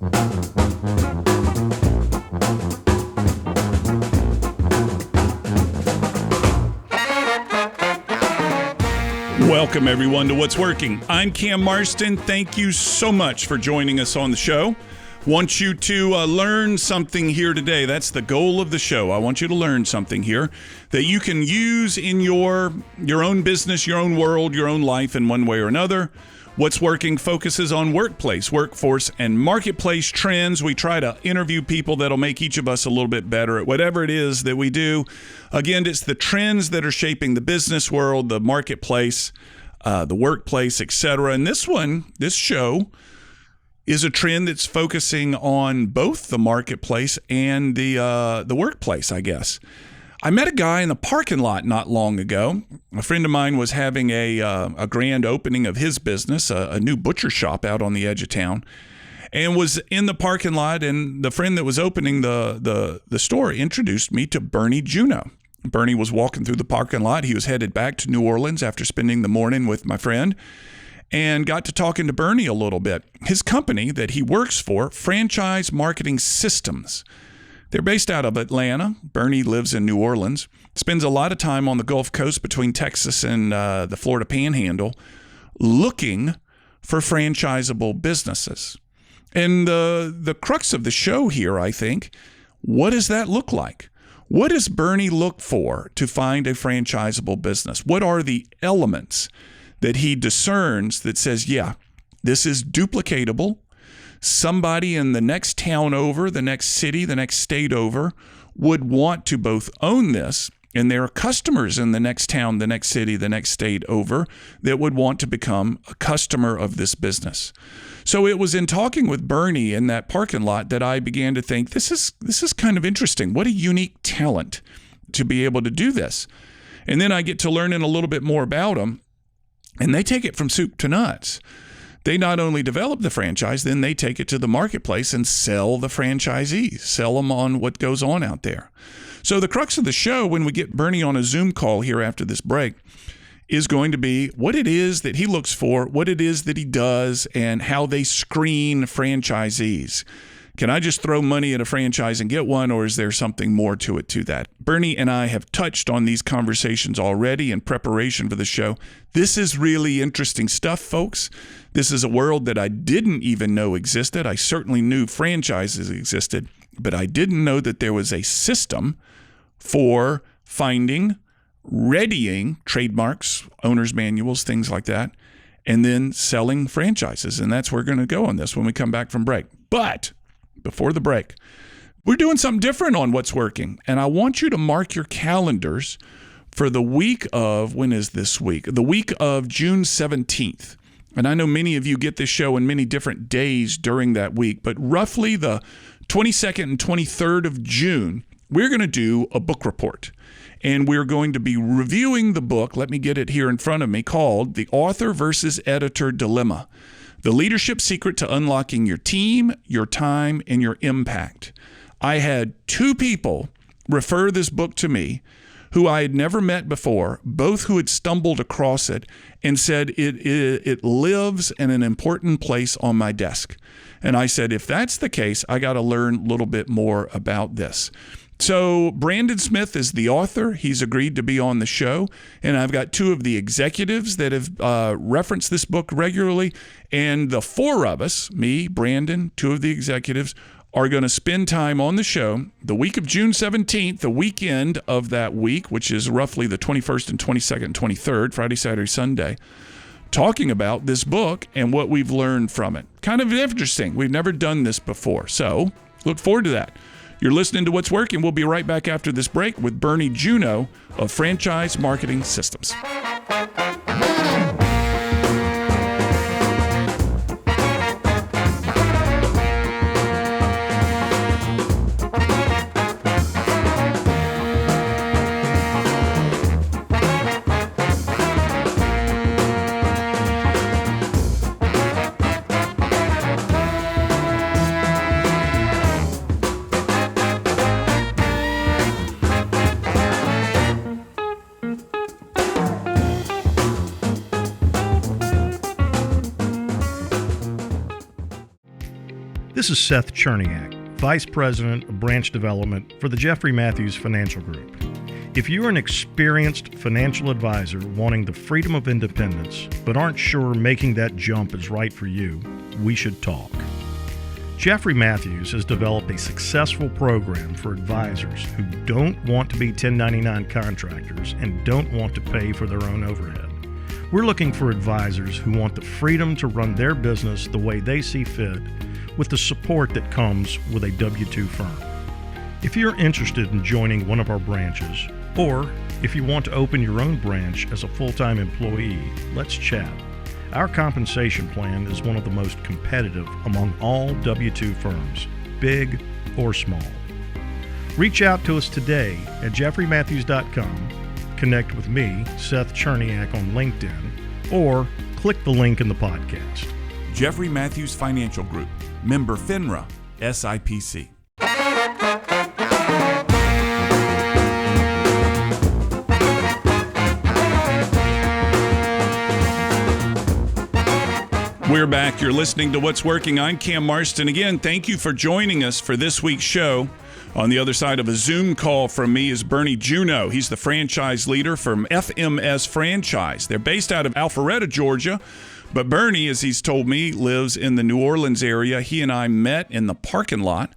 Welcome, everyone, to What's Working. I'm Cam Marston. Thank you so much for joining us on the show. Want you to learn something here today. That's the goal of the show. I want you to learn something here that you can use in your own business, your own world, your own life in one way or another. What's Working focuses on workplace, workforce, and marketplace trends. We try to interview people that'll make each of us a little bit better at whatever it is that we do. Again, it's the trends that are shaping the business world, the marketplace, the workplace, etc. And this show is a trend that's focusing on both the marketplace and the workplace, I guess. I met a guy in the parking lot not long ago. A friend of mine was having a grand opening of his business, a new butcher shop out on the edge of town, and was in the parking lot. And the friend that was opening the store introduced me to Burnie Juneau. Burnie was walking through the parking lot. He was headed back to New Orleans after spending the morning with my friend, and got to talking to Burnie a little bit. His company that he works for, Franchise Marketing Systems. They're based out of Atlanta. Burnie lives in New Orleans, spends a lot of time on the Gulf Coast between Texas and the Florida Panhandle looking for franchisable businesses. And the crux of the show here, I think, what does that look like? What does Burnie look for to find a franchisable business? What are the elements that he discerns that says, yeah, this is duplicatable? Somebody in the next town over, the next city, the next state over would want to both own this, and there are customers in the next town, the next city, the next state over that would want to become a customer of this business. So it was in talking with Burnie in that parking lot that I began to think, this is kind of interesting. What a unique talent to be able to do this. And then I get to learning a little bit more about them, and they take it from soup to nuts. They not only develop the franchise, then they take it to the marketplace and sell the franchisees, sell them on what goes on out there. So the crux of the show, when we get Burnie on a Zoom call here after this break, is going to be what it is that he looks for, what it is that he does, and how they screen franchisees. Can I just throw money at a franchise and get one, or is there something more to it to that? Burnie and I have touched on these conversations already in preparation for the show. This is really interesting stuff, folks. This is a world that I didn't even know existed. I certainly knew franchises existed, but I didn't know that there was a system for finding, readying trademarks, owner's manuals, things like that, and then selling franchises. And that's where we're going to go on this when we come back from break. But before the break, we're doing something different on What's Working. And I want you to mark your calendars for the week of, when is this week? The week of June 17th. And I know many of you get this show in many different days during that week, but roughly the 22nd and 23rd of June, we're going to do a book report. And we're going to be reviewing the book, let me get it here in front of me, called The Author versus Editor Dilemma: The Leadership Secret to Unlocking Your Team, Your Time, and Your Impact. I had two people refer this book to me who I had never met before, both who had stumbled across it and said it lives in an important place on my desk. And I said, if that's the case, I got to learn a little bit more about this. So Brandon Smith is the author. He's agreed to be on the show. And I've got two of the executives that have referenced this book regularly. And the four of us, me, Brandon, two of the executives, are going to spend time on the show the week of June 17th, the weekend of that week, which is roughly the 21st and 22nd and 23rd, Friday, Saturday, Sunday, talking about this book and what we've learned from it. Kind of interesting. We've never done this before. So look forward to that. You're listening to What's Working. We'll be right back after this break with Burnie Juneau of Franchise Marketing Systems. This is Seth Cherniak, Vice President of Branch Development for the Jeffrey Matthews Financial Group. If you're an experienced financial advisor wanting the freedom of independence, but aren't sure making that jump is right for you, we should talk. Jeffrey Matthews has developed a successful program for advisors who don't want to be 1099 contractors and don't want to pay for their own overhead. We're looking for advisors who want the freedom to run their business the way they see fit, with the support that comes with a W-2 firm. If you're interested in joining one of our branches, or if you want to open your own branch as a full-time employee, let's chat. Our compensation plan is one of the most competitive among all W-2 firms, big or small. Reach out to us today at jeffreymatthews.com, connect with me, Seth Cherniak, on LinkedIn, or click the link in the podcast. Jeffrey Matthews Financial Group, member FINRA, SIPC. We're back. You're listening to What's Working. I'm Cam Marston. Again, thank you for joining us for this week's show. On the other side of a Zoom call from me is Burnie Juneau. He's the franchise leader from FMS Franchise. They're based out of Alpharetta, Georgia. But Burnie, as he's told me, lives in the New Orleans area. He and I met in the parking lot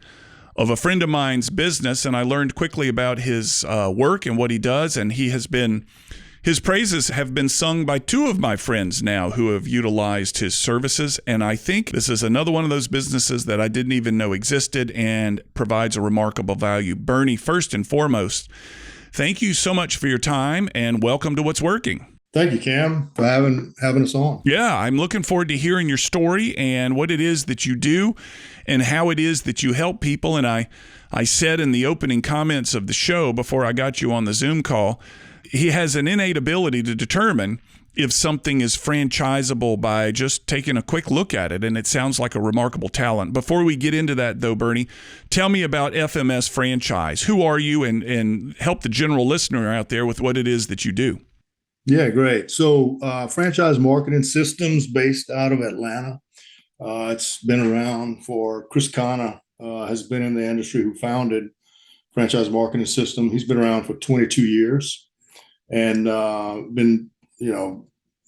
of a friend of mine's business, and I learned quickly about his work and what he does. And his praises have been sung by two of my friends now who have utilized his services. And I think this is another one of those businesses that I didn't even know existed and provides a remarkable value. Burnie, first and foremost, thank you so much for your time and welcome to What's Working. Thank you, Cam, for having us on. Yeah, I'm looking forward to hearing your story and what it is that you do and how it is that you help people. And I said in the opening comments of the show before I got you on the Zoom call, he has an innate ability to determine if something is franchisable by just taking a quick look at it, and it sounds like a remarkable talent. Before we get into that, though, Burnie, tell me about FMS Franchise. Who are you, and help the general listener out there with what it is that you do. Yeah, great. So franchise marketing systems based out of Atlanta. It's been around for Chris Connor, has been in the industry, who founded Franchise Marketing System. He's been around for 22 years and been,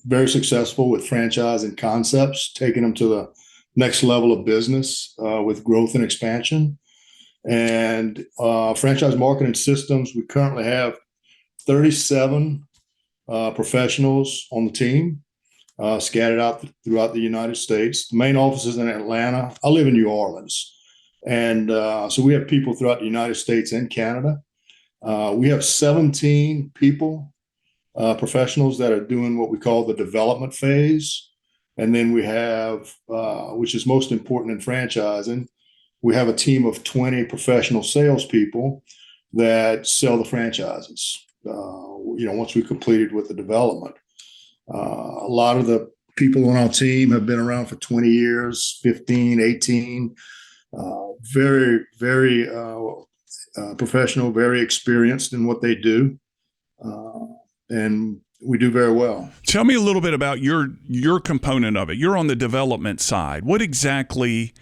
very successful with franchising concepts, taking them to the next level of business with growth and expansion. And Franchise Marketing Systems, we currently have 37 professionals on the team, scattered out throughout the United States. The main office is in Atlanta. I live in New Orleans. And so we have people throughout the United States and Canada. We have 17 people, professionals that are doing what we call the development phase. And then we have, which is most important in franchising, we have a team of 20 professional salespeople that sell the franchises. Once we completed with the development, a lot of the people on our team have been around for 20 years, 15, 18, very, very professional, very experienced in what they do. And we do very well. Tell me a little bit about your component of it. You're on the development side. What exactly?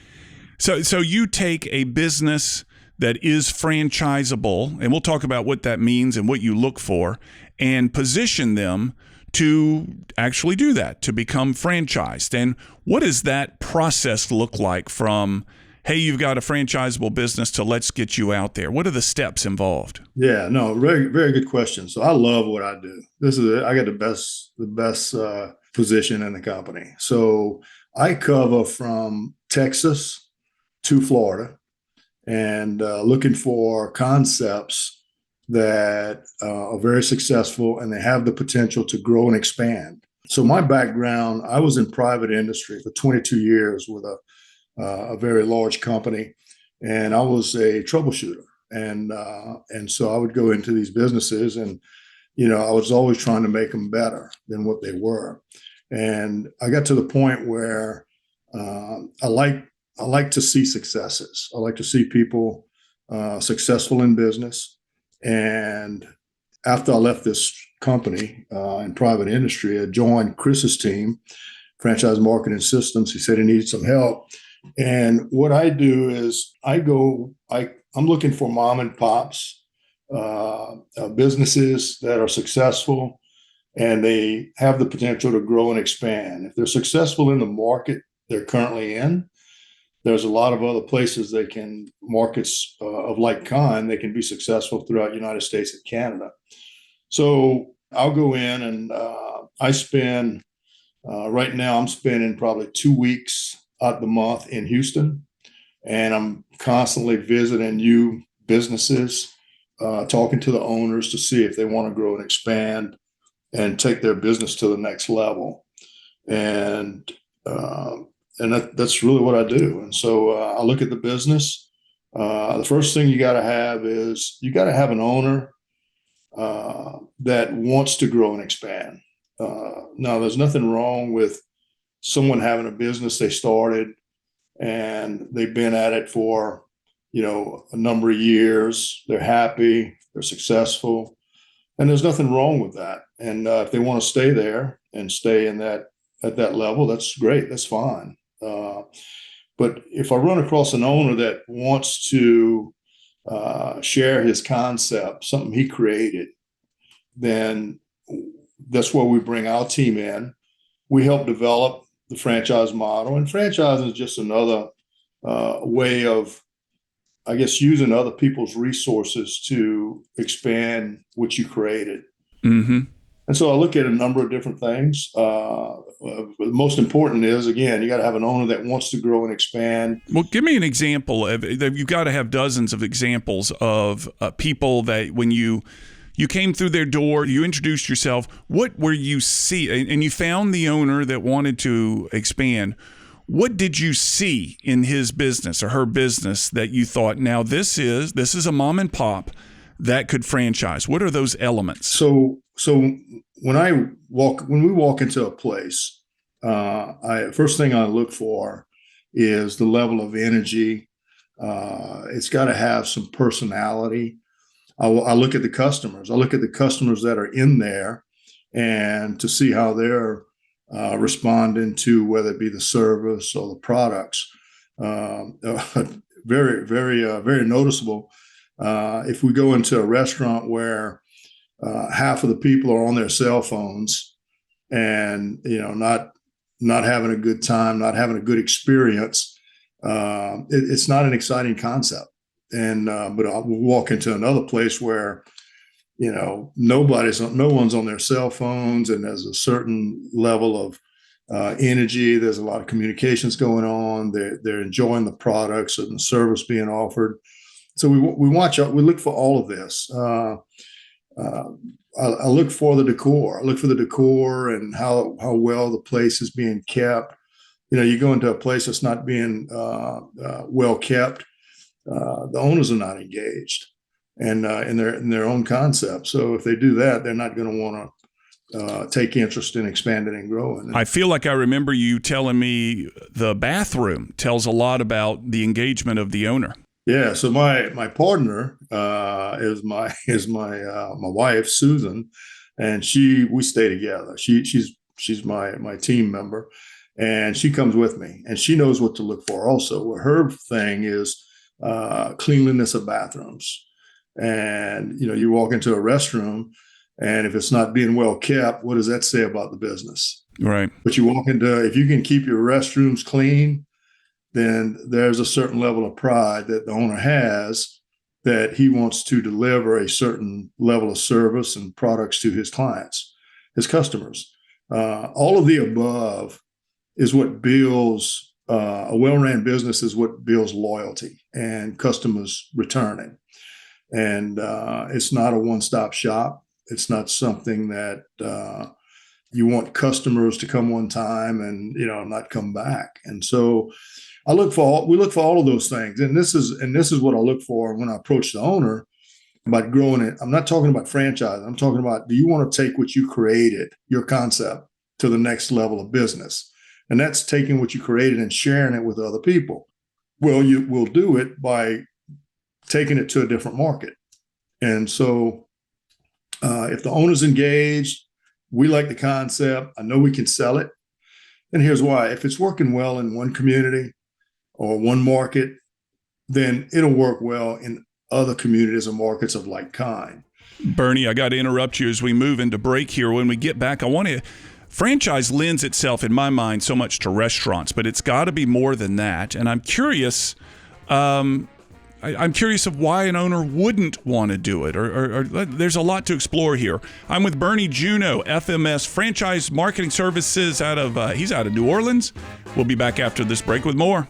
So you take a business that is franchisable, and we'll talk about what that means and what you look for, and position them to actually do that, to become franchised. And what does that process look like from, hey, you've got a franchisable business, to let's get you out there? What are the steps involved? Yeah, no, very, very good question. So I love what I do. I got the best position in the company. So I cover from Texas to Florida, and looking for concepts that are very successful and they have the potential to grow and expand. So my background, I was in private industry for 22 years with a very large company, and I was a troubleshooter. And so I would go into these businesses, and I was always trying to make them better than what they were. And I got to the point where I like to see successes. I like to see people successful in business. And after I left this company in private industry, I joined Chris's team, Franchise Marketing Systems. He said he needed some help. And what I do is I'm looking for mom and pops, businesses that are successful and they have the potential to grow and expand. If they're successful in the market they're currently in, there's a lot of other places they can, markets of like kind, they can be successful throughout the United States and Canada. So I'll go in and I spend, right now I'm spending probably 2 weeks out the month in Houston. And I'm constantly visiting new businesses, talking to the owners to see if they want to grow and expand and take their business to the next level. And that's really what I do. And so I look at the business. The first thing you got to have is you got to have an owner that wants to grow and expand. Now, there's nothing wrong with someone having a business they started and they've been at it for, a number of years. They're happy, they're successful, and there's nothing wrong with that. And if they want to stay there and stay in that at that level, that's great. That's fine. But if I run across an owner that wants to share his concept, something he created, then that's where we bring our team in. We help develop the franchise model, and franchising is just another way of, I guess, using other people's resources to expand what you created. Mm-hmm. And so I look at a number of different things. The most important is, again, you got to have an owner that wants to grow and expand. Well, give me an example of, you've got to have dozens of examples of people that when you came through their door, you introduced yourself, what were you see, and you found the owner that wanted to expand. What did you see in his business or her business that you thought, now this is a mom and pop that could franchise? What are those elements? So when we walk into a place, first thing I look for is the level of energy. It's got to have some personality. I look at the customers. I look at the customers that are in there, and to see how they're responding to whether it be the service or the products. Very, very, very noticeable. If we go into a restaurant where half of the people are on their cell phones and not having a good time, not having a good experience, it's not an exciting concept. And but I'll walk into another place where no one's on their cell phones, and there's a certain level of energy. There's a lot of communications going on. They're enjoying the products and the service being offered. So we look for all of this. I look for the decor. I look for the decor and how well the place is being kept. You go into a place that's not being well kept. The owners are not engaged and in their own concept. So if they do that, they're not going to want to take interest in expanding and growing. I feel like I remember you telling me the bathroom tells a lot about the engagement of the owner. Yeah. So my partner is my wife, Susan, and we stay together. She's my team member, and she comes with me, and she knows what to look for. Also, her thing is cleanliness of bathrooms. And you walk into a restroom, and if it's not being well kept, what does that say about the business? Right. But you walk into, if you can keep your restrooms clean, then there's a certain level of pride that the owner has that he wants to deliver a certain level of service and products to his clients, his customers. All of the above is what builds a well-ran business, is what builds loyalty and customers returning. And it's not a one-stop shop. It's not something that you want customers to come one time and not come back. And so we look for all of those things. And this is what I look for when I approach the owner about growing it. I'm not talking about franchising. I'm talking about, do you want to take what you created, your concept, to the next level of business? And that's taking what you created and sharing it with other people. Well, you will do it by taking it to a different market. And so if the owner's engaged, we like the concept, I know we can sell it. And here's why. If it's working well in one community, or one market, then it'll work well in other communities and markets of like kind. Burnie, I got to interrupt you as we move into break here. When we get back, franchise lends itself, in my mind, so much to restaurants, but it's got to be more than that. And I'm curious, I'm curious of why an owner wouldn't want to do it, or there's a lot to explore here. I'm with Burnie Juneau, FMS Franchise Marketing Services he's out of New Orleans. We'll be back after this break with more.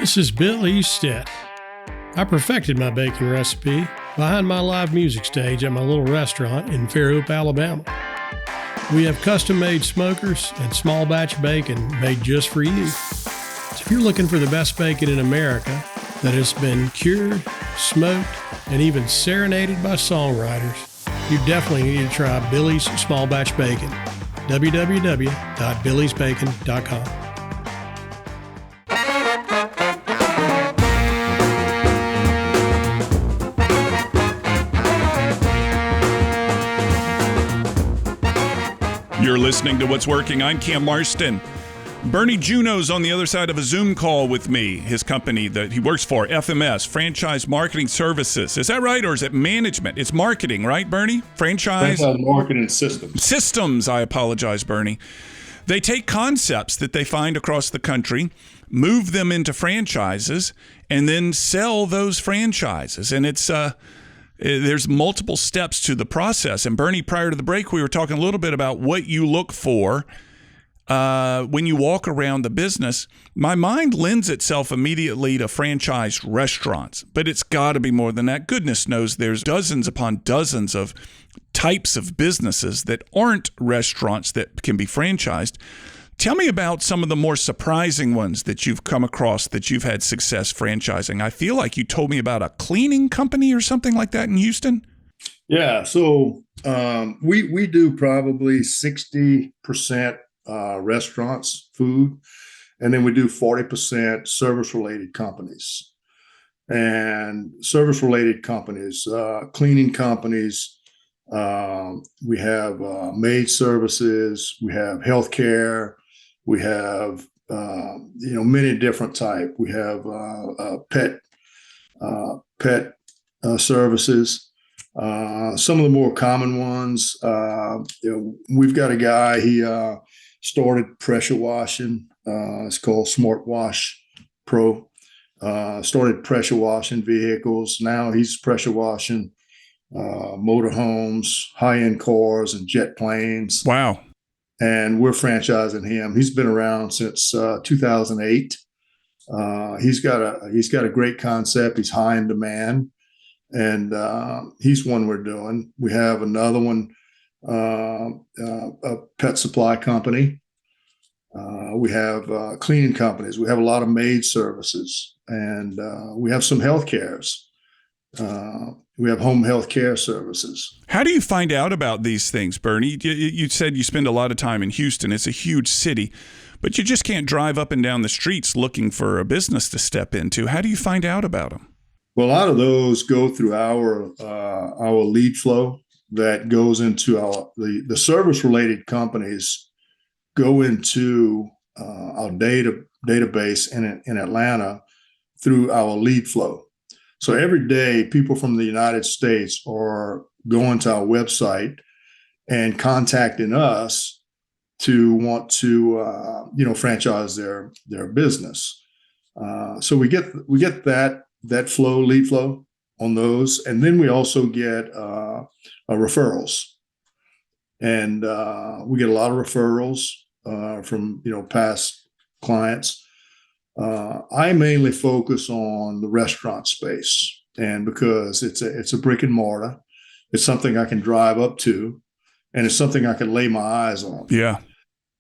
This is Bill Eastet. I perfected my baking recipe behind my live music stage at my little restaurant in Fairhope, Alabama. We have custom-made smokers and small batch bacon made just for you. So if you're looking for the best bacon in America that has been cured, smoked, and even serenaded by songwriters, you definitely need to try Billy's Small Batch Bacon. www.billysbacon.com. You're listening to What's Working. I'm Cam Marston. Burnie Juneau's on the other side of a Zoom call with me. His company that he works for, FMS, Franchise Marketing Services. Is that right, or is it management? It's marketing, right, Burnie? Franchise marketing systems. Systems, I apologize, Burnie. They take concepts that they find across the country, move them into franchises, and then sell those franchises. And there's multiple steps to the process. And Burnie, prior to the break, we were talking a little bit about what you look for when you walk around the business. My mind lends itself immediately to franchised restaurants, but it's got to be more than that. Goodness knows there's dozens upon dozens of types of businesses that aren't restaurants that can be franchised. Tell me about some of the more surprising ones that you've come across that you've had success franchising. I feel like you told me about a cleaning company or something like that in Houston. Yeah, so we do probably 60% restaurants, food, and then we do 40% service-related companies. And service-related companies, cleaning companies, we have maid services, we have healthcare, we have many different type. We have pet services. Some of the more common ones, we've got a guy. He started pressure washing. It's called Smart Wash Pro. Started pressure washing vehicles. Now he's pressure washing motorhomes, high-end cars, and jet planes. Wow. And we're franchising him. He's been around since 2008. He's got a great concept. He's high in demand, and he's one we're doing. We have another one, a pet supply company. We have cleaning companies. We have a lot of maid services, and we have some health cares. We have home health care services. How do you find out about these things, Burnie? You said you spend a lot of time in Houston. It's a huge city, but you just can't drive up and down the streets looking for a business to step into. How do you find out about them? Well, a lot of those go through our lead flow that goes into the service-related companies go into our database in Atlanta through our lead flow. So every day, people from the United States are going to our website and contacting us to want to, franchise their business. So we get that lead flow on those, and then we also get referrals, and we get a lot of referrals from past clients. I mainly focus on the restaurant space, and because it's a brick and mortar, it's something I can drive up to, and it's something I can lay my eyes on. Yeah.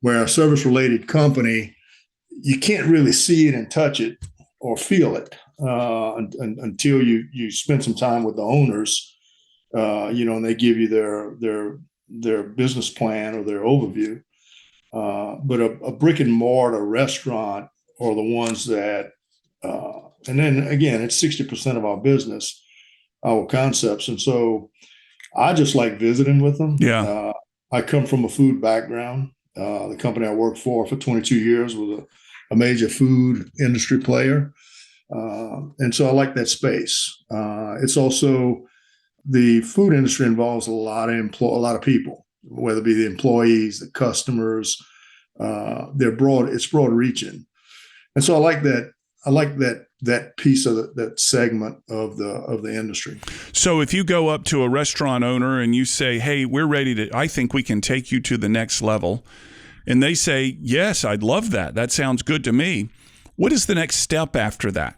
where a service-related company, you can't really see it and touch it or feel it until you spend some time with the owners, and they give you their business plan or their overview. But a brick and mortar restaurant are the ones that, and then again, it's 60% of our business, our concepts. And so I just like visiting with them. Yeah. I come from a food background. The company I worked for 22 years was a major food industry player. And so I like that space. It's also, the food industry involves a lot of people, whether it be the employees, the customers. It's broad reaching. And so I like that piece of that segment of the industry. So if you go up to a restaurant owner and you say, "Hey, I think we can take you to the next level," and they say, "Yes, I'd love that. That sounds good to me." What is the next step after that?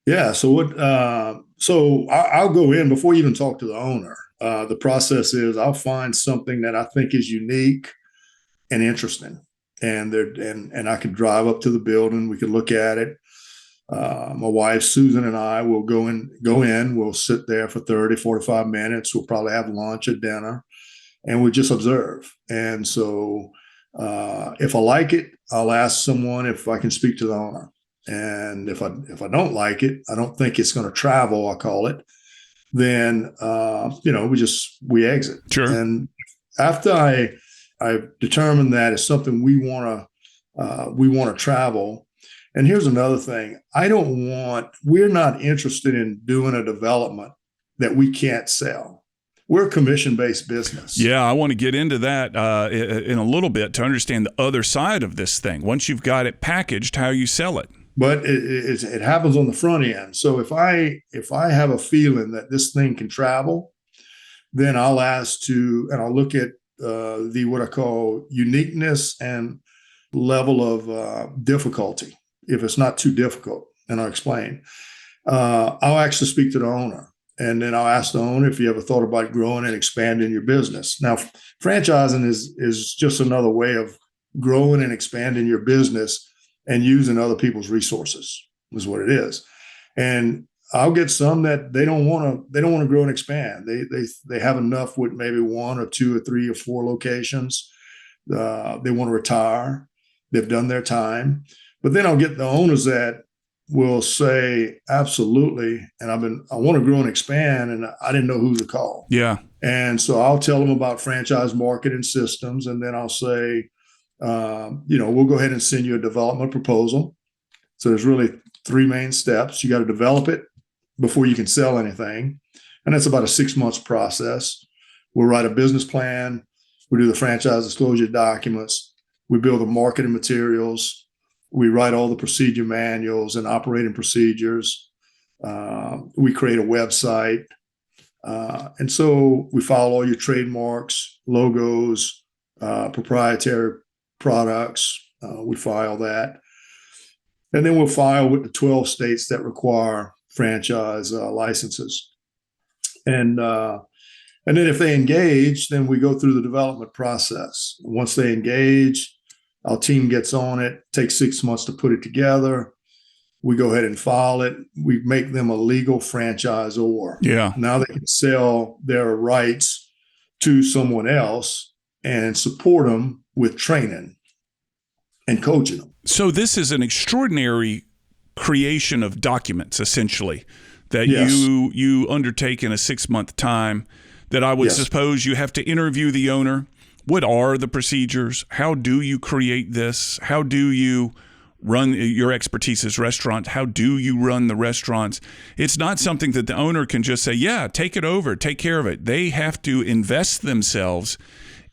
Yeah. So I'll go in before you even talk to the owner. The process is I'll find something that I think is unique and interesting, and I can drive up to the building. We can look at it. My wife, Susan, and I will go in, we'll sit there for 30, 45 minutes. We'll probably have lunch or dinner, and we just observe. And so if I like it, I'll ask someone if I can speak to the owner. And if I don't like it, I don't think it's going to travel, I call it, then, we exit. Sure. And after I've determined that it's something we want to travel. And here's another thing. We're not interested in doing a development that we can't sell. We're a commission-based business. Yeah, I want to get into that in a little bit to understand the other side of this thing. Once you've got it packaged, how you sell it. But it happens on the front end. So if I have a feeling that this thing can travel, then I'll look at what I call uniqueness and level of difficulty. If it's not too difficult, and I'll explain. I'll actually speak to the owner, and then I'll ask the owner if you ever thought about growing and expanding your business. Now, franchising is just another way of growing and expanding your business and using other people's resources is what it is. And I'll get some that they don't want to grow and expand. They have enough with maybe one or two or three or four locations. They want to retire. They've done their time. But then I'll get the owners that will say, absolutely, and I want to grow and expand, and I didn't know who to call. Yeah. And so I'll tell them about franchise marketing systems, and then I'll say, we'll go ahead and send you a development proposal. So there's really three main steps. You got to develop it before you can sell anything. And that's about a 6 months process. We'll write a business plan. We do the franchise disclosure documents. We build the marketing materials. We write all the procedure manuals and operating procedures. We create a website. And so we file all your trademarks, logos, proprietary products. We file that. And then we'll file with the 12 states that require franchise licenses. And then if they engage, then we go through the development process. Once they engage, our team gets on it, takes 6 months to put it together. We go ahead and file it. We make them a legal franchisor. Yeah. Now they can sell their rights to someone else and support them with training and coaching them. So this is an extraordinary creation of documents, essentially, that Yes. you undertake in a 6 month time, that I would Yes. suppose you have to interview the owner. What are the procedures? How do you create this? How do you run your expertise as restaurant? How do you run the restaurants? It's not something that the owner can just say, yeah, take it over, take care of it. They have to invest themselves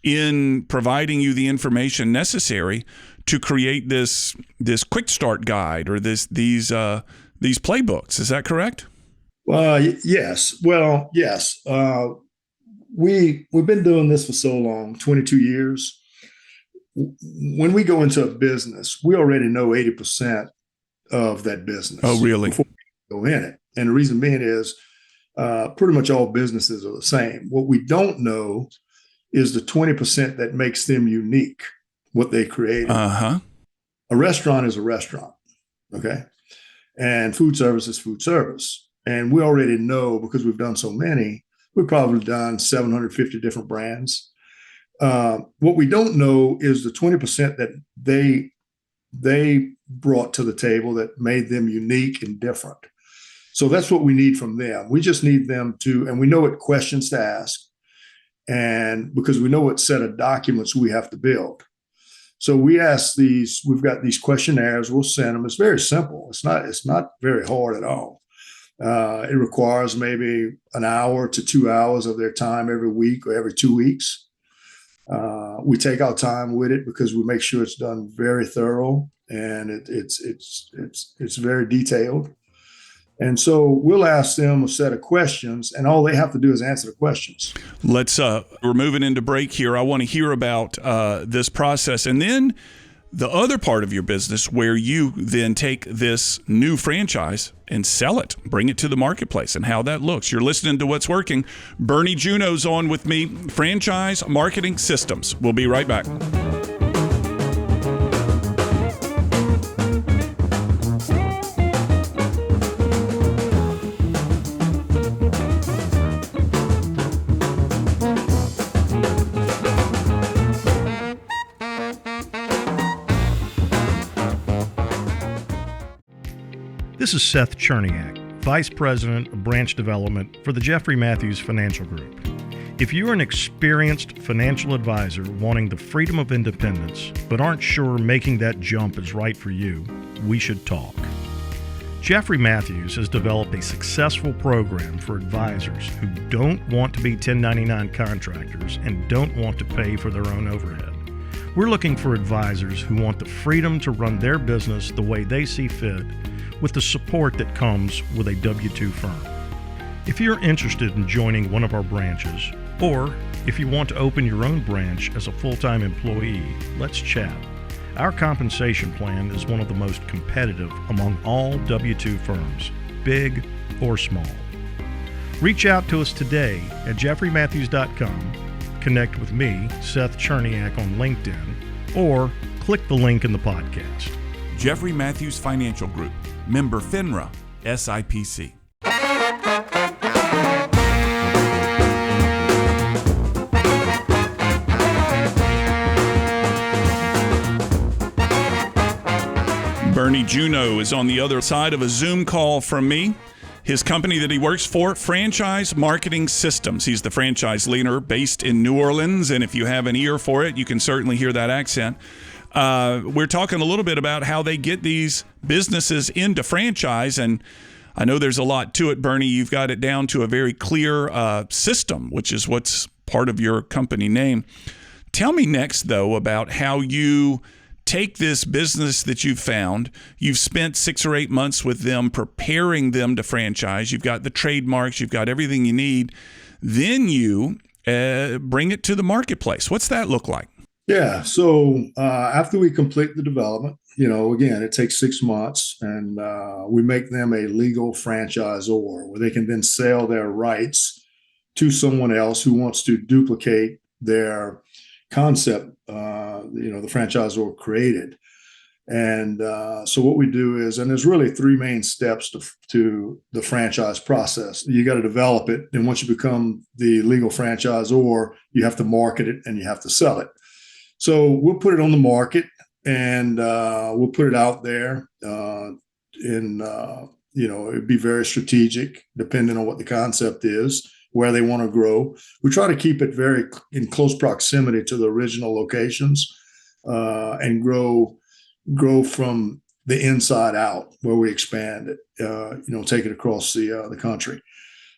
in providing you the information necessary to create this quick start guide or these playbooks. Is that correct? Yes. Well, yes. We've been doing this for so long, 22 years. When we go into a business, we already know 80% of that business. Oh, really? Before we go in it. And the reason being is pretty much all businesses are the same. What we don't know is the 20% that makes them unique. what they created. Uh-huh. A restaurant is a restaurant, okay? And food service is food service. And we already know, because we've done so many, we've probably done 750 different brands. What we don't know is the 20% that they brought to the table that made them unique and different. So that's what we need from them. We just need them to, and we know what questions to ask, and because we know what set of documents we have to build. So we ask these, we've got these questionnaires, we'll send them. It's very simple. It's not very hard at all. It requires maybe an hour to 2 hours of their time every week or every 2 weeks. We take our time with it because we make sure it's done very thorough, and it's very detailed. And so we'll ask them a set of questions, and all they have to do is answer the questions. We're moving into break here. I want to hear about this process, and then the other part of your business where you then take this new franchise and sell it, bring it to the marketplace, and how that looks. You're listening to What's Working. Burnie Juneau's on with me, Franchise Marketing Systems. We'll be right back. This is Seth Cherniak, Vice President of Branch Development for the Jeffrey Matthews Financial Group. If you're an experienced financial advisor wanting the freedom of independence, but aren't sure making that jump is right for you, we should talk. Jeffrey Matthews has developed a successful program for advisors who don't want to be 1099 contractors and don't want to pay for their own overhead. We're looking for advisors who want the freedom to run their business the way they see fit, with the support that comes with a W-2 firm. If you're interested in joining one of our branches, or if you want to open your own branch as a full-time employee, let's chat. Our compensation plan is one of the most competitive among all W-2 firms, big or small. Reach out to us today at jeffreymatthews.com, connect with me, Seth Cherniak, on LinkedIn, or click the link in the podcast. Jeffrey Matthews Financial Group, member FINRA, SIPC. Burnie Juneau is on the other side of a Zoom call from me. His company that he works for, Franchise Marketing Systems. He's the franchise leader based in New Orleans, and if you have an ear for it, you can certainly hear that accent. We're talking a little bit about how they get these businesses into franchise, and I know there's a lot to it, Burnie. You've got it down to a very clear system, which is what's part of your company name. Tell me next, though, about how you take this business that you've found. You've spent 6 or 8 months with them, preparing them to franchise. You've got the trademarks. You've got everything you need. Then you bring it to the marketplace. What's that look like? Yeah. So after we complete the development, again, it takes 6 months, and we make them a legal franchisor where they can then sell their rights to someone else who wants to duplicate their concept, the franchisor created. And so what we do is, and there's really 3 main steps to the franchise process. You got to develop it. And once you become the legal franchisor, you have to market it and you have to sell it. So we'll put it on the market, and we'll put it out there. It'd be very strategic, depending on what the concept is, where they want to grow. We try to keep it very in close proximity to the original locations, and grow from the inside out, where we expand it. Take it across the country.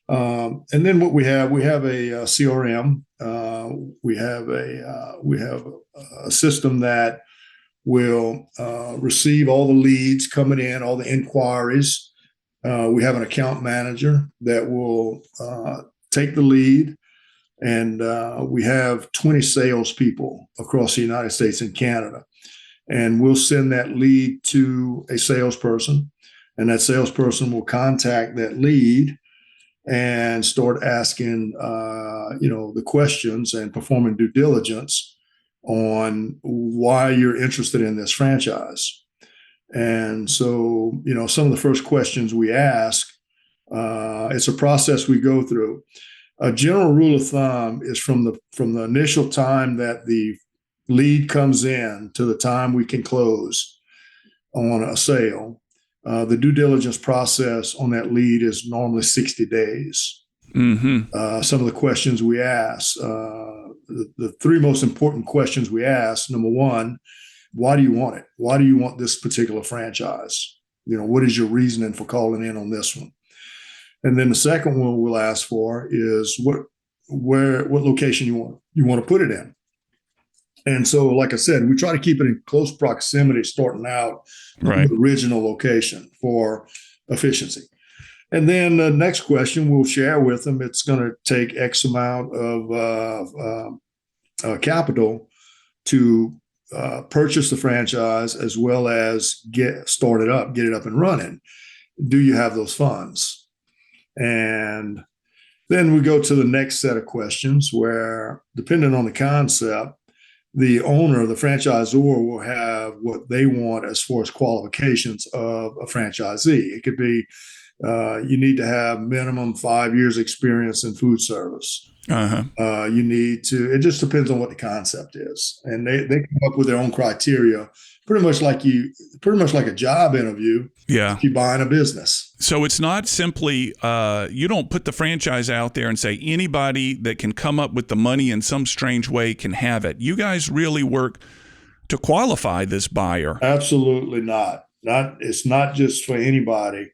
And then what we have a CRM. We have a system that will receive all the leads coming in, all the inquiries. We have an account manager that will take the lead, and we have 20 salespeople across the United States and Canada. And we'll send that lead to a salesperson, and that salesperson will contact that lead and start asking, the questions and performing due diligence on why you're interested in this franchise. And so, some of the first questions we ask, it's a process we go through. A general rule of thumb is from the initial time that the lead comes in to the time we can close on a sale. The due diligence process on that lead is normally 60 days. Mm-hmm. Some of the questions we ask, the three most important questions we ask: number one, why do you want it? Why do you want this particular franchise? What is your reasoning for calling in on this one? And then the second one we'll ask for is what location you want to put it in. And so, like I said, we try to keep it in close proximity, starting out right. The original location for efficiency. And then the next question we'll share with them, it's going to take X amount of capital to purchase the franchise, as well as get it up and running. Do you have those funds? And then we go to the next set of questions where, depending on the concept, the owner, the franchisor, will have what they want as far as qualifications of a franchisee. It could be you need to have minimum 5 years experience in food service. Uh-huh. You need to, it just depends on what the concept is. And they come up with their own criteria, pretty much like a job interview. Yeah. If you're buying a business. So it's not simply, you don't put the franchise out there and say anybody that can come up with the money in some strange way can have it. You guys really work to qualify this buyer. Absolutely not. It's not just for anybody.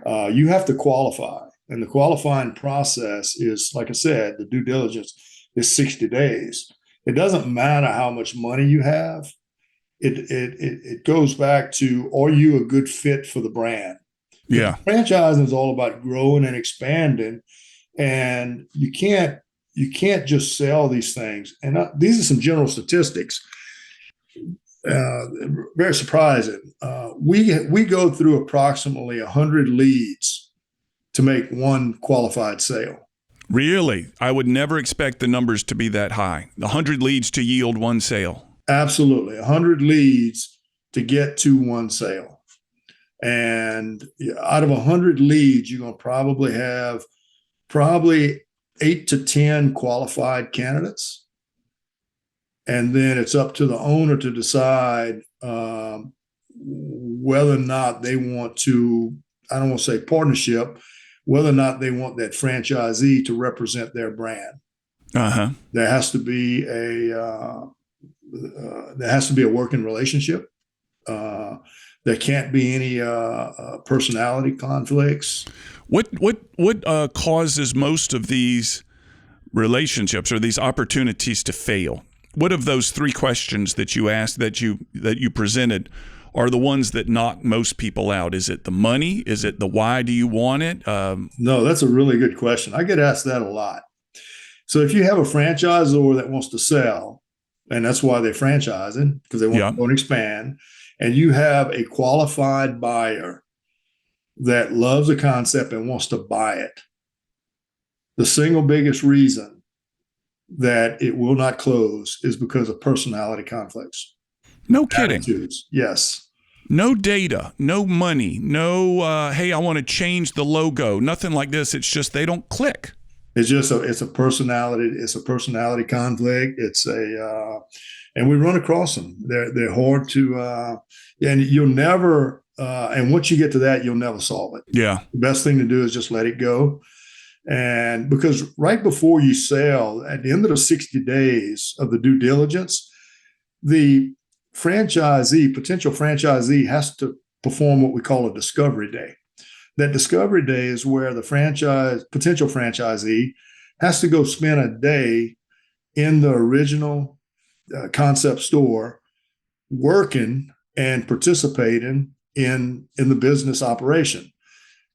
You have to qualify. And the qualifying process is, like I said, the due diligence is 60 days. It doesn't matter how much money you have. It goes back to, are you a good fit for the brand? Yeah. Franchising is all about growing and expanding, and you can't just sell these things. And these are some general statistics. Very surprising. We go through approximately 100 leads to make one qualified sale. Really? I would never expect the numbers to be that high. 100 leads to yield one sale. Absolutely. 100 leads to get to one sale. And out of 100 leads, you're going to probably have 8 to 10 qualified candidates. And then it's up to the owner to decide whether or not they want to, I don't want to say partnership, whether or not they want that franchisee to represent their brand. Uh-huh. There has to be a working relationship. There can't be any personality conflicts. What causes most of these relationships or these opportunities to fail? What of those three questions that you asked, that you presented, are the ones that knock most people out? Is it the money? Is it the why do you want it? No, that's a really good question. I get asked that a lot. So if you have a franchisor that wants to sell, and that's why they're franchising, because they want to go and expand, and you have a qualified buyer that loves the concept and wants to buy it, the single biggest reason that it will not close is because of personality conflicts. No kidding. Attitudes. Yes. No data, no money, no, hey, I want to change the logo, nothing like this. It's just they don't click. It's a personality conflict. And we run across them. They're hard to, and you'll never, and once you get to that, you'll never solve it. Yeah. The best thing to do is just let it go. And because right before you sell, at the end of the 60 days of the due diligence, the potential franchisee has to perform what we call a discovery day. That discovery day is where the potential franchisee has to go spend a day in the original concept store working and participating in the business operation.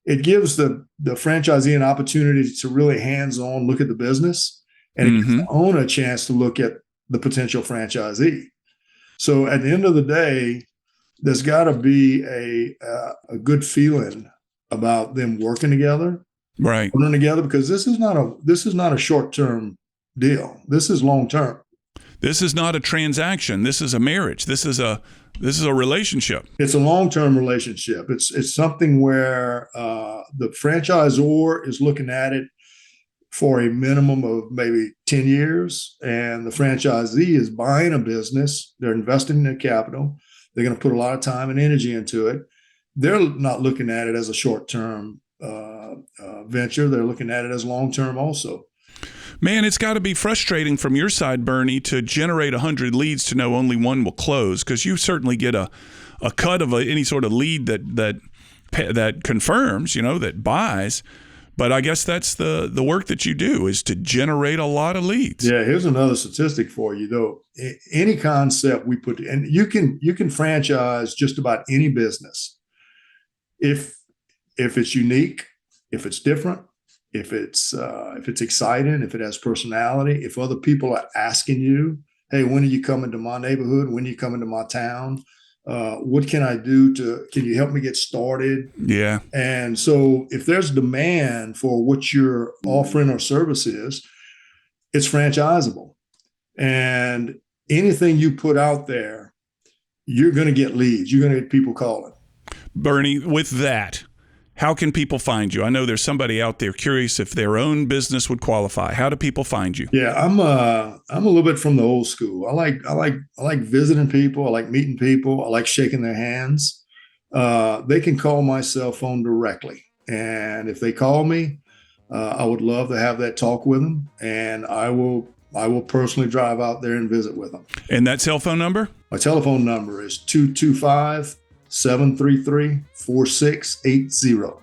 It gives the franchisee an opportunity to really hands-on look at the business, and it gives the owner a chance to look at the potential franchisee. So at the end of the day, there's got to be a good feeling about them working together, right? Working together, because this is not a short-term deal. This is long-term. This is not a transaction. This is a marriage. This is a relationship. It's a long-term relationship. It's something where the franchisor is looking at it for a minimum of maybe 10 years, and the franchisee is buying a business. They're investing in their capital. They're going to put a lot of time and energy into it. They're not looking at it as a short-term venture. They're looking at it as long-term also. Man, it's got to be frustrating from your side, Burnie, to generate 100 leads to know only one will close, because you certainly get a cut of any sort of lead that confirms, that buys. But I guess that's the work that you do, is to generate a lot of leads. Yeah, here's another statistic for you, though. Any concept we put, and you can franchise just about any business if it's unique, if it's different, if it's exciting, if it has personality, if other people are asking you, hey, when are you coming to my neighborhood? When are you coming to my town? What can I do can you help me get started? Yeah. And so if there's demand for what you're offering or service is, it's franchisable. And anything you put out there, you're going to get leads. You're going to get people calling. Burnie, with that, how can people find you? I know there's somebody out there curious if their own business would qualify. How do people find you? Yeah, I'm a little bit from the old school. I like visiting people. I like meeting people. I like shaking their hands. They can call my cell phone directly, and if they call me, I would love to have that talk with them, and I will personally drive out there and visit with them. And that cell phone number? My telephone number is 225-733-4680.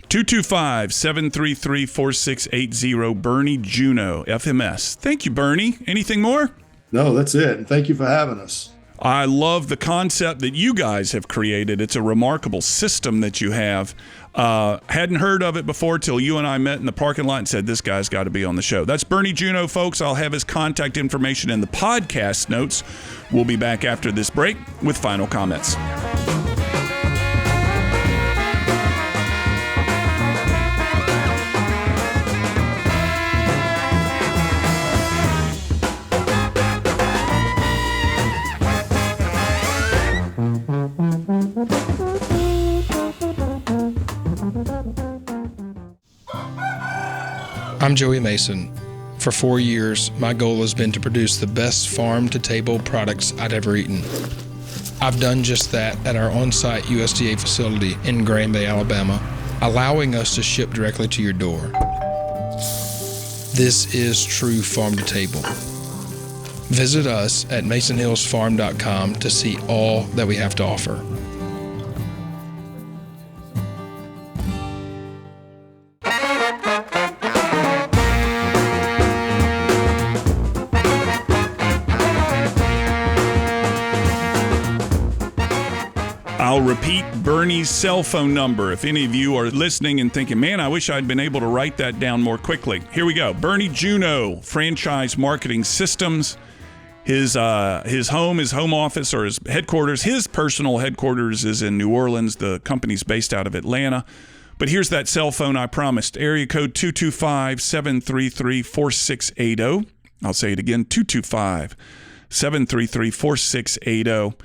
225-733-4680, Burnie Juneau, FMS. Thank you, Burnie. Anything more? No, that's it. And thank you for having us. I love the concept that you guys have created. It's a remarkable system that you have. Hadn't heard of it before till you and I met in the parking lot and said, this guy's got to be on the show. That's Burnie Juneau, folks. I'll have his contact information in the podcast notes. We'll be back after this break with final comments. I'm Joey Mason. For 4 years, my goal has been to produce the best farm-to-table products I'd ever eaten. I've done just that at our on-site USDA facility in Grand Bay, Alabama, allowing us to ship directly to your door. This is true farm-to-table. Visit us at masonhillsfarm.com to see all that we have to offer. I'll repeat Burnie's cell phone number if any of you are listening and thinking, man, I wish I'd been able to write that down more quickly. Here we go. Burnie Juneau, Franchise Marketing Systems. His home office, or his headquarters, his personal headquarters is in New Orleans. The company's based out of Atlanta. But here's that cell phone I promised. Area code 225-733-4680. I'll say it again, 225-733-4680.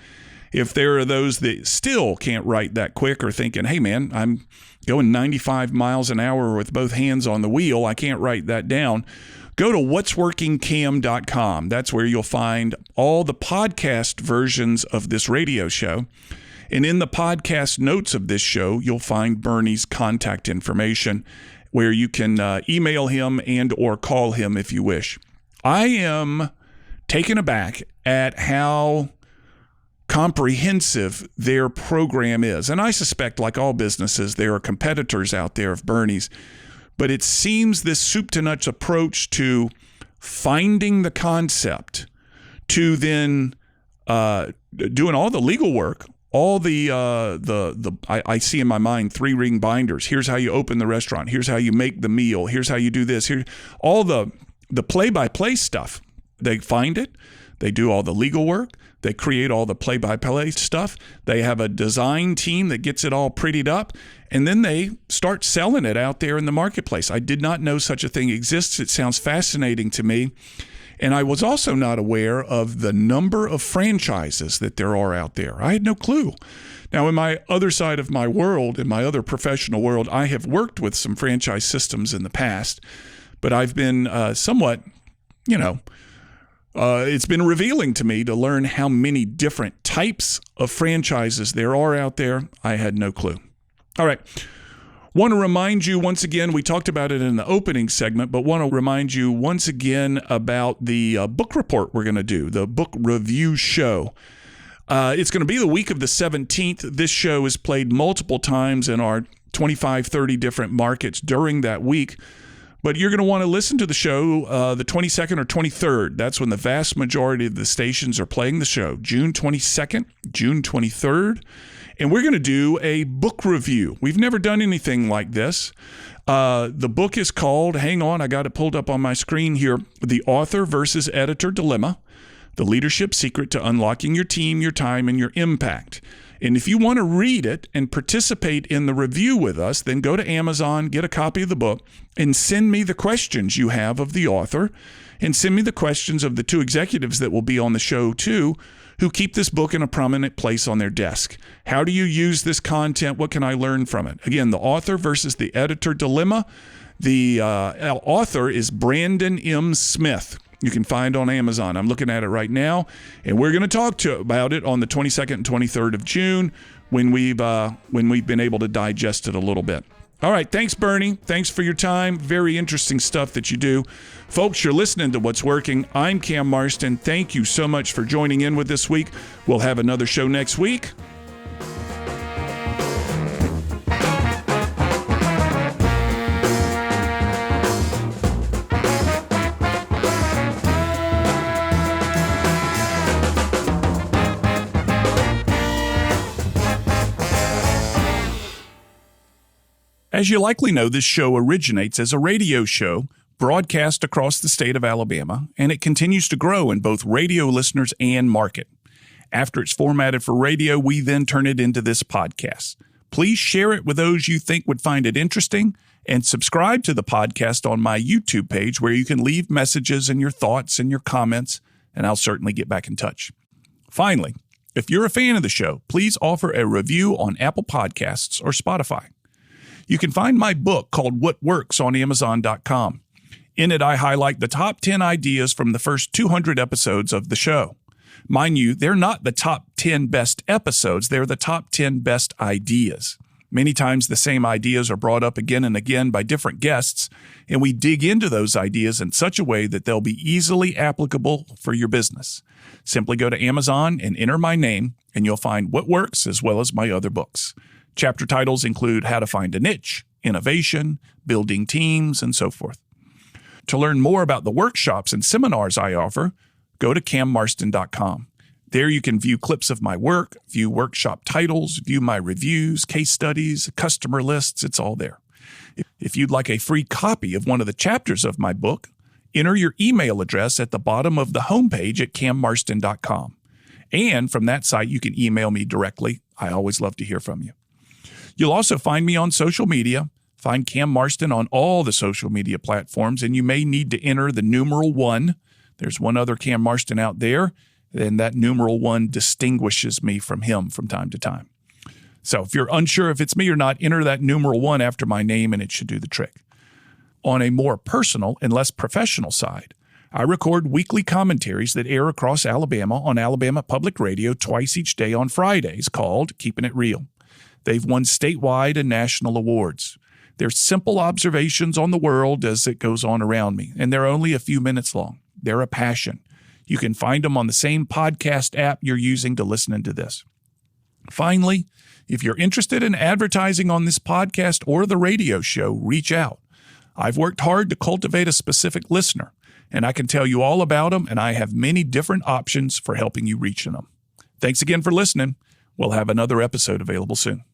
If there are those that still can't write that quick or thinking, hey, man, I'm going 95 miles an hour with both hands on the wheel, I can't write that down, go to whatsworkingcam.com. That's where you'll find all the podcast versions of this radio show. And in the podcast notes of this show, you'll find Burnie's contact information where you can email him and or call him if you wish. I am taken aback at how comprehensive their program is. And I suspect, like all businesses, there are competitors out there of Burnie's. But it seems this soup to nuts approach to finding the concept, to then doing all the legal work, all I see in my mind 3-ring binders. Here's how you open the restaurant. Here's how you make the meal. Here's how you do this. Here, all the play-by-play stuff. They find it. They do all the legal work. They create all the play-by-play stuff. They have a design team that gets it all prettied up, and then they start selling it out there in the marketplace. I did not know such a thing exists. It sounds fascinating to me. And I was also not aware of the number of franchises that there are out there. I had no clue. Now, in my other side of my world, in my other professional world, I have worked with some franchise systems in the past, but I've been somewhat, it's been revealing to me to learn how many different types of franchises there are out there. I had no clue. All right. Want to remind you once again, we talked about it in the opening segment, but want to remind you once again about the book report we're going to do, the book review show. It's going to be the week of the 17th. This show is played multiple times in our 25, 30 different markets during that week. But you're going to want to listen to the show the 22nd or 23rd. That's when the vast majority of the stations are playing the show. June 22nd, June 23rd. And we're going to do a book review. We've never done anything like this. The book is called, hang on, I got it pulled up on my screen here, The Author versus Editor Dilemma, The Leadership Secret to Unlocking Your Team, Your Time, and Your Impact. And if you want to read it and participate in the review with us, then go to Amazon, get a copy of the book, and send me the questions you have of the author, and send me the questions of the two executives that will be on the show too, who keep this book in a prominent place on their desk. How do you use this content? What can I learn from it? Again, The Author versus the Editor Dilemma. The author is Brandon M. Smith. You can find on Amazon. I'm looking at it right now, and we're going to talk about it on the 22nd and 23rd of June when we've been able to digest it a little bit. All right, thanks, Burnie. Thanks for your time. Very interesting stuff that you do. Folks, you're listening to What's Working. I'm Cam Marston. Thank you so much for joining in with this week. We'll have another show next week. As you likely know, this show originates as a radio show broadcast across the state of Alabama, and it continues to grow in both radio listeners and market. After it's formatted for radio, we then turn it into this podcast. Please share it with those you think would find it interesting, and subscribe to the podcast on my YouTube page where you can leave messages and your thoughts and your comments, and I'll certainly get back in touch. Finally, if you're a fan of the show, please offer a review on Apple Podcasts or Spotify. You can find my book called What Works on Amazon.com. In it, I highlight the top 10 ideas from the first 200 episodes of the show. Mind you, they're not the top 10 best episodes, they're the top 10 best ideas. Many times the same ideas are brought up again and again by different guests, and we dig into those ideas in such a way that they'll be easily applicable for your business. Simply go to Amazon and enter my name, and you'll find What Works as well as my other books. Chapter titles include How to Find a Niche, Innovation, Building Teams, and so forth. To learn more about the workshops and seminars I offer, go to cammarston.com. There you can view clips of my work, view workshop titles, view my reviews, case studies, customer lists. It's all there. If you'd like a free copy of one of the chapters of my book, enter your email address at the bottom of the homepage at cammarston.com. And from that site, you can email me directly. I always love to hear from you. You'll also find me on social media. Find Cam Marston on all the social media platforms, and you may need to enter the numeral 1. There's one other Cam Marston out there, and that numeral 1 distinguishes me from him from time to time. So if you're unsure if it's me or not, enter that numeral 1 after my name, and it should do the trick. On a more personal and less professional side, I record weekly commentaries that air across Alabama on Alabama Public Radio twice each day on Fridays called Keeping It Real. They've won statewide and national awards. They're simple observations on the world as it goes on around me, and they're only a few minutes long. They're a passion. You can find them on the same podcast app you're using to listen to this. Finally, if you're interested in advertising on this podcast or the radio show, reach out. I've worked hard to cultivate a specific listener, and I can tell you all about them, and I have many different options for helping you reach them. Thanks again for listening. We'll have another episode available soon.